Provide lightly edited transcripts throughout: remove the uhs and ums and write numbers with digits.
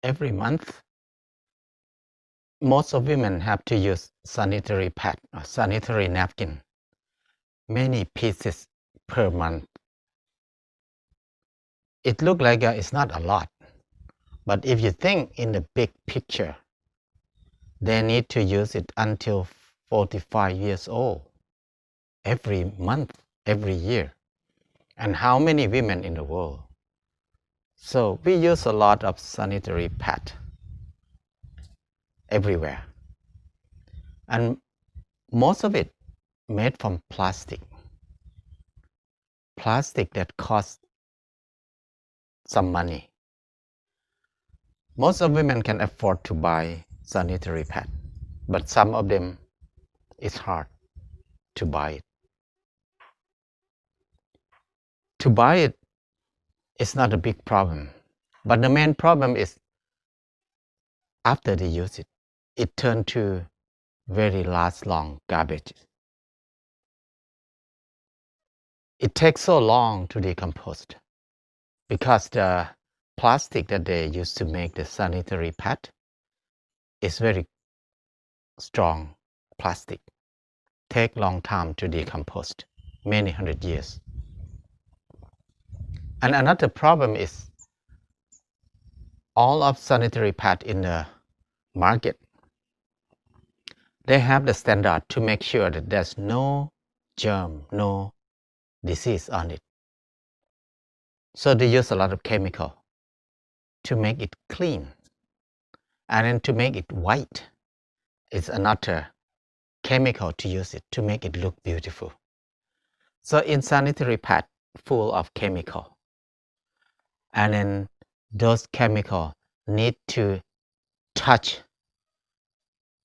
every month, most of women have to use sanitary pad or sanitary napkin, many pieces per month. It looks like it's not a lot, but if you think in the big picture, they need to use it until 45 years old, every month, every year. And how many women in the world? So we use a lot of sanitary pad everywhere. And most of it made from plastic. Plastic that costs some money. Most of women can afford to buy sanitary pad, but some of them it's hard to buy it. To buy it is not a big problem, but the main problem is after they use it, it turned to very long garbage. It takes so long to decompose because the plastic that they use to make the sanitary pad is very strong plastic. Take long time to decompose, many hundred years. And another problem is all of sanitary pad in the market, they have the standard to make sure that there's no germ, no disease on it. So they use a lot of chemical to make it clean. And then to make it white is another chemical to use it to make it look beautiful. So in sanitary pad full of chemical. And then those chemicals need to touch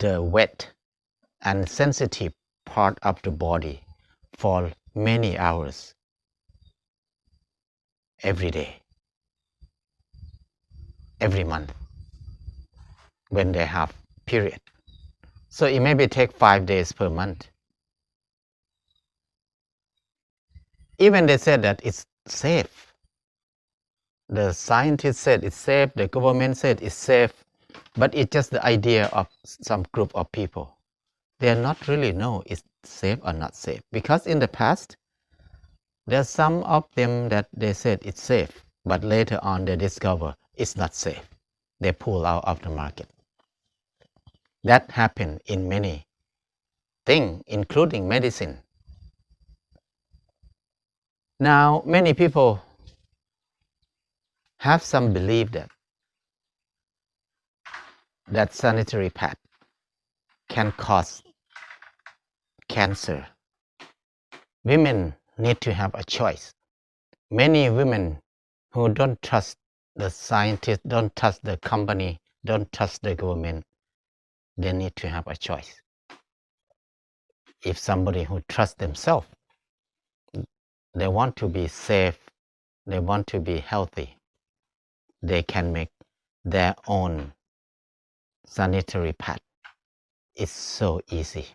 the wet and sensitive part of the body for many hours every day, every month when they have period. So it maybe take 5 days per month. Even they said that it's safe. The scientists said it's safe, the government said it's safe, but it's just the idea of some group of people. They are not really know it's safe or not safe, because in the past, there are some of them that they said it's safe, but later on they discover it's not safe. They pull out of the market. That happened in many things, including medicine. Now, many people have some belief that sanitary pad can cause cancer. Women need to have a choice. Many women who don't trust the scientists, don't trust the company, don't trust the government, they need to have a choice. If somebody who trusts themselves, they want to be safe, they want to be healthy, they can make their own sanitary pad. It's so easy.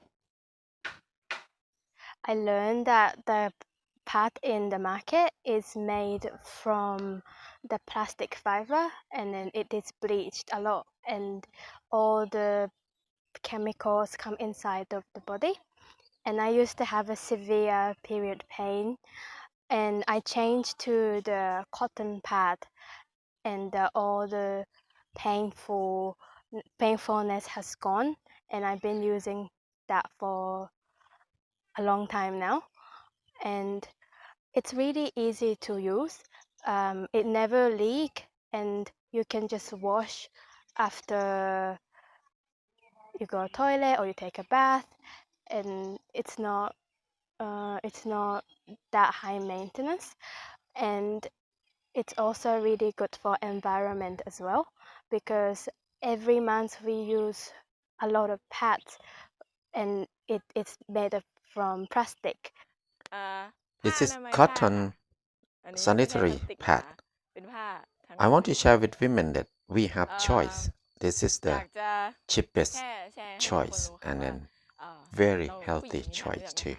I learned that the pad in the market is made from the plastic fiber, and then it is bleached a lot, and all the chemicals come inside of the body. And I used to have a severe period pain, and I changed to the cotton pad, and all the painfulness has gone, and I've been using that for a long time now, and it's really easy to use. It never leaks, and you can just wash after you go to the toilet or you take a bath, and it's not that high maintenance, and it's also really good for environment as well, because every month we use a lot of pads, and it's made of from plastic. This is cotton sanitary pad. I want to share with women that we have choice. This is the cheapest choice and then very healthy choice too.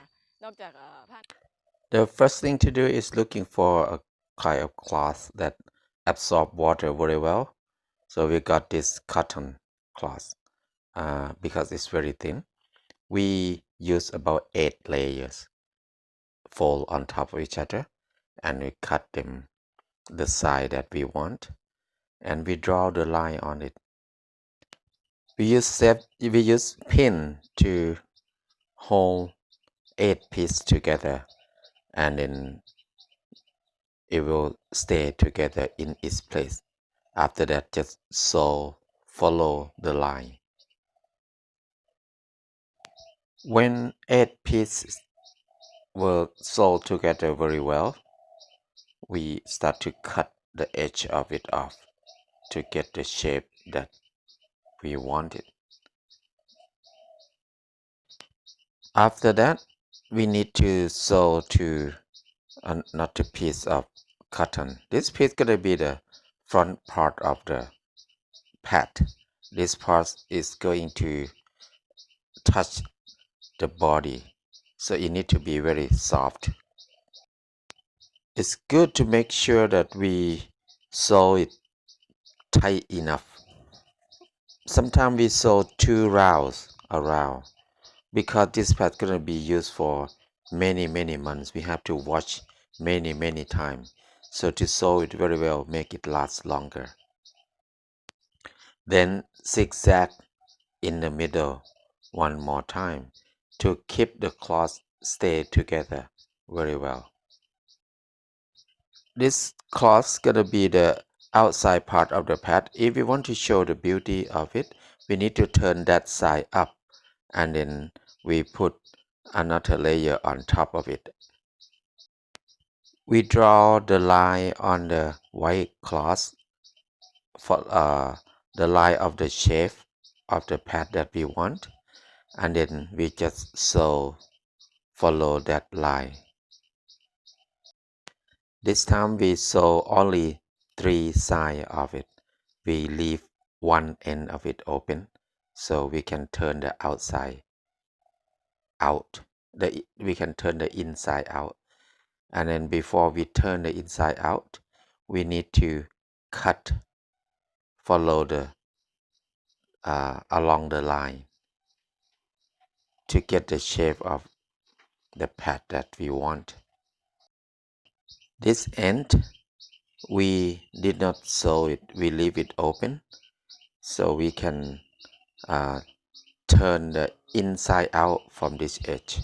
The first thing to do is looking for a kind of cloth that absorb water very well. So we got this cotton cloth because it's very thin. We use about 8 layers fold on top of each other, and we cut them the side that we want, and we draw the line on it. We use pin to hold 8 pieces together, and then it will stay together in its place. After that, just follow the line. When 8 pieces were sewed together very well, we start to cut the edge of it off to get the shape that we wanted. After that, we need to sew to another piece of cotton. This piece gonna be the front part of the pad. This part is going to touch the body, so it need to be very soft. It's good to make sure that we sew it tight enough. Sometimes we sew 2 rounds around because this pad gonna be used for many months. We have to wash many times. So to sew it very well, make it last longer. Then zigzag in the middle one more time to keep the cloth stay together very well. This cloth gonna be the outside part of the pad. If we want to show the beauty of it, we need to turn that side up, and then we put another layer on top of it. We draw the line on the white cloth for the line of the shape of the pad that we want, and then we just follow that line. This time we sew only 3 sides of it. We leave one end of it open so we can turn the outside out. We can turn the inside out. And then before we turn the inside out, we need to follow along the line to get the shape of the pad that we want. This end, we did not sew it, we leave it open so we can turn the inside out from this edge.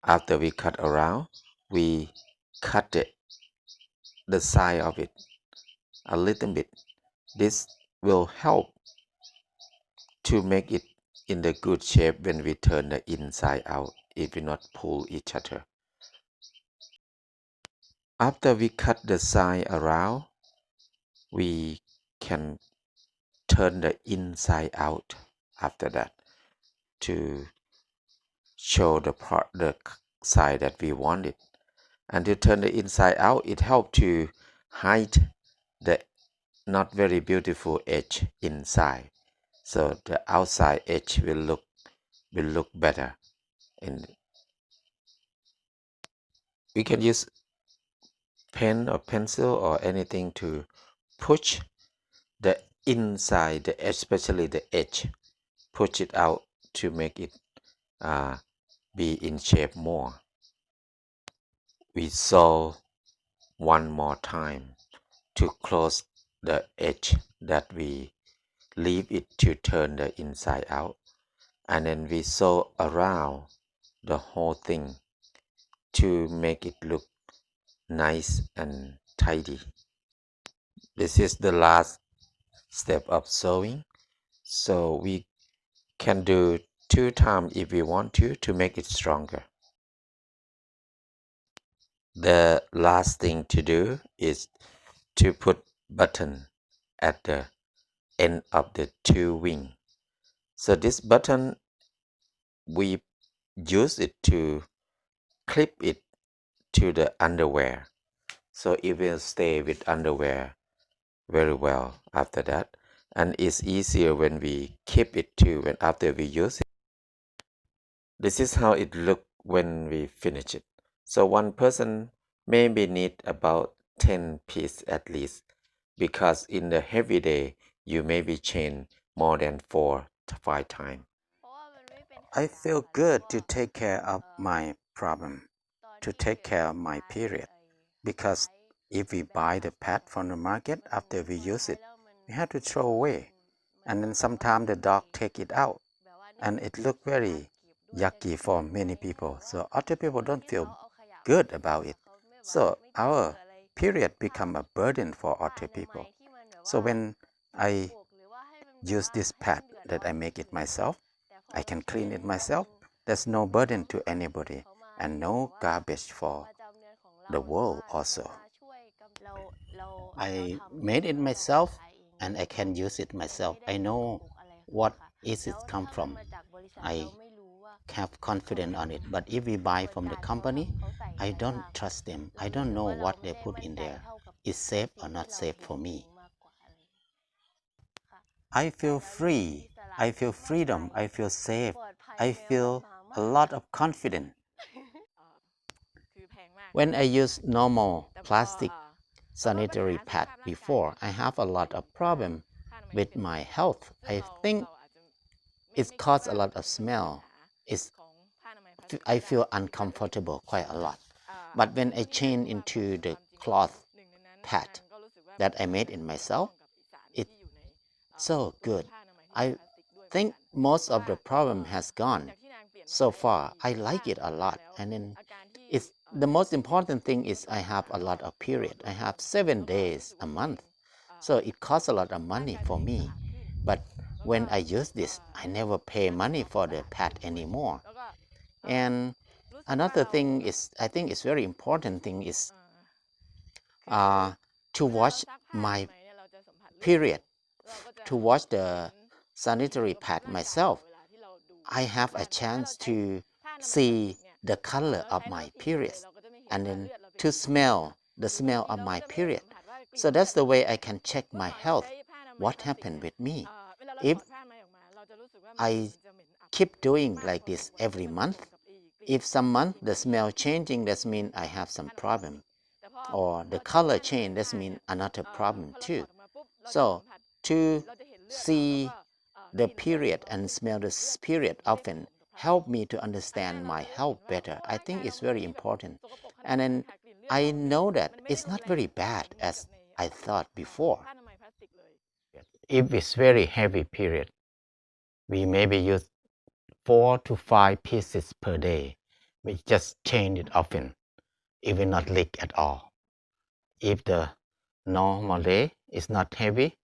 After we cut around, we cut the side of it a little bit. This will help to make it in the good shape when we turn the inside out. It will not pull each other. After we cut the side around, we can turn the inside out after that to show the side that we wanted. And to turn the inside out, it helps to hide the not very beautiful edge inside, so the outside edge will look better. And we can use pen or pencil or anything to push the inside, especially the edge, push it out to make it be in shape more. We sew one more time to close the edge that we leave it to turn the inside out, and then we sew around the whole thing to make it look nice and tidy. This is the last step of sewing, so we can do 2 times if we want to make it stronger. The last thing to do is to put button at the end of the 2 wings. So this button, we use it to clip it to the underwear, so it will stay with underwear very well after that, and it's easier when we keep it too when after we use it. This is how it look when we finish it. So one person maybe need about 10 pieces at least because in the heavy day you maybe change more than 4 to 5 times. I feel good to take care of my problem, to take care of my period, because if we buy the pad from the market after we use it, we have to throw away, and then sometimes the dog take it out, and it look very yucky for many people. So other people don't feel good about it. So our period become a burden for other people. So when I use this pad that I make it myself, I can clean it myself. There's no burden to anybody and no garbage for the world also. I made it myself and I can use it myself. I know what is it come from. I have confidence on it. But if we buy from the company, I don't trust them. I don't know what they put in there. Is safe or not safe for me. I feel free. I feel freedom. I feel safe. I feel a lot of confidence. When I use normal plastic sanitary pad before, I have a lot of problem with my health. I think it causes a lot of smell. I feel uncomfortable quite a lot. But when I change into the cloth pad that I made it myself, it's so good. I think most of the problem has gone so far. I like it a lot. And then the most important thing is I have a lot of period. I have 7 days a month. So it costs a lot of money for me. But when I use this, I never pay money for the pad anymore. And another thing is, I think it's very important thing is to watch my period, to watch the sanitary pad myself. I have a chance to see the color of my period and then to smell the smell of my period. So that's the way I can check my health, what happened with me. If I keep doing like this every month, if some month the smell changing, that means I have some problem. Or the color change, that means another problem too. So to see the period and smell the period often help me to understand my health better. I think it's very important. And then I know that it's not very bad as I thought before. If it's very heavy period, we maybe use 4 to 5 pieces per day. We just change it often. It will not leak at all. If the normal day is not heavy,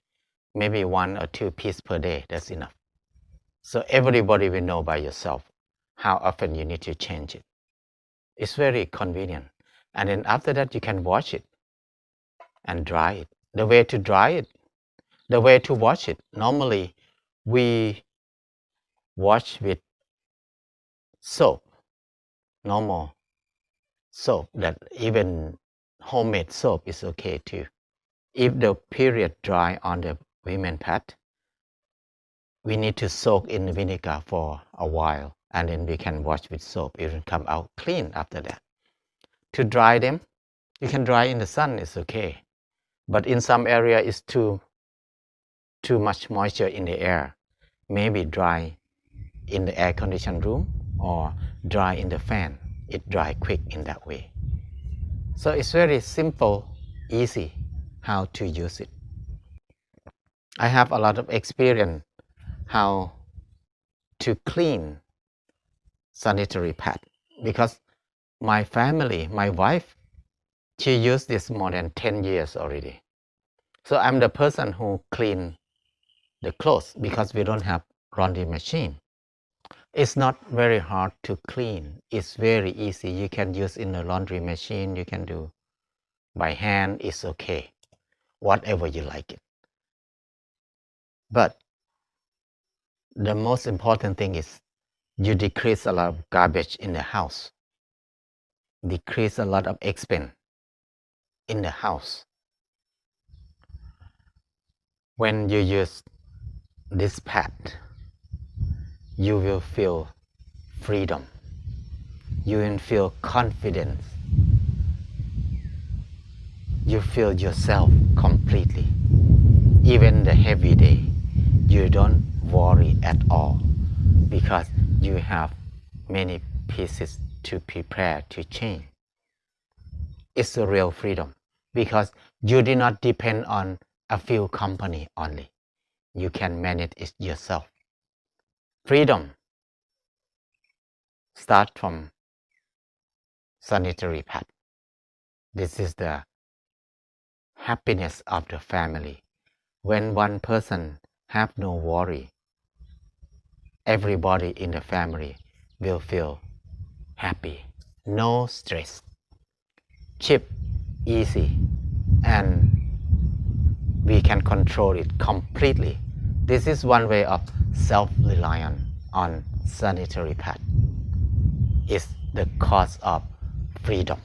maybe 1 or 2 pieces per day, that's enough. So everybody will know by yourself how often you need to change it. It's very convenient. And then after that, you can wash it and dry it. The way to dry it, the way to wash it, normally we wash with soap, normal soap, that even homemade soap is okay too. If the period dry on the women pad, we need to soak in vinegar for a while and then we can wash with soap. It will come out clean after that. To dry them, you can dry in the sun, it's okay. But in some area it's too much moisture in the air. Maybe dry in the air conditioned room or dry in the fan. It dry quick in that way. So it's very simple, easy how to use it. I have a lot of experience how to clean sanitary pad because my family, my wife, she used this more than 10 years already. So I'm the person who clean the clothes because we don't have laundry machine. It's not very hard to clean. It's very easy. You can use in a laundry machine. You can do by hand. It's okay. Whatever you like it. But the most important thing is you decrease a lot of garbage in the house. Decrease a lot of expense in the house. When you use this pad, you will feel freedom. You will feel confidence. You feel yourself completely. Even the heavy day, you don't worry at all because you have many pieces to prepare to change. It's a real freedom because you do not depend on a few companies only. You can manage it yourself. Freedom starts from sanitary pad. This is the happiness of the family. When one person have no worry, everybody in the family will feel happy, no stress, cheap, easy, and we can control it completely. This is one way of self-reliance on sanitary pad. It's the cause of freedom.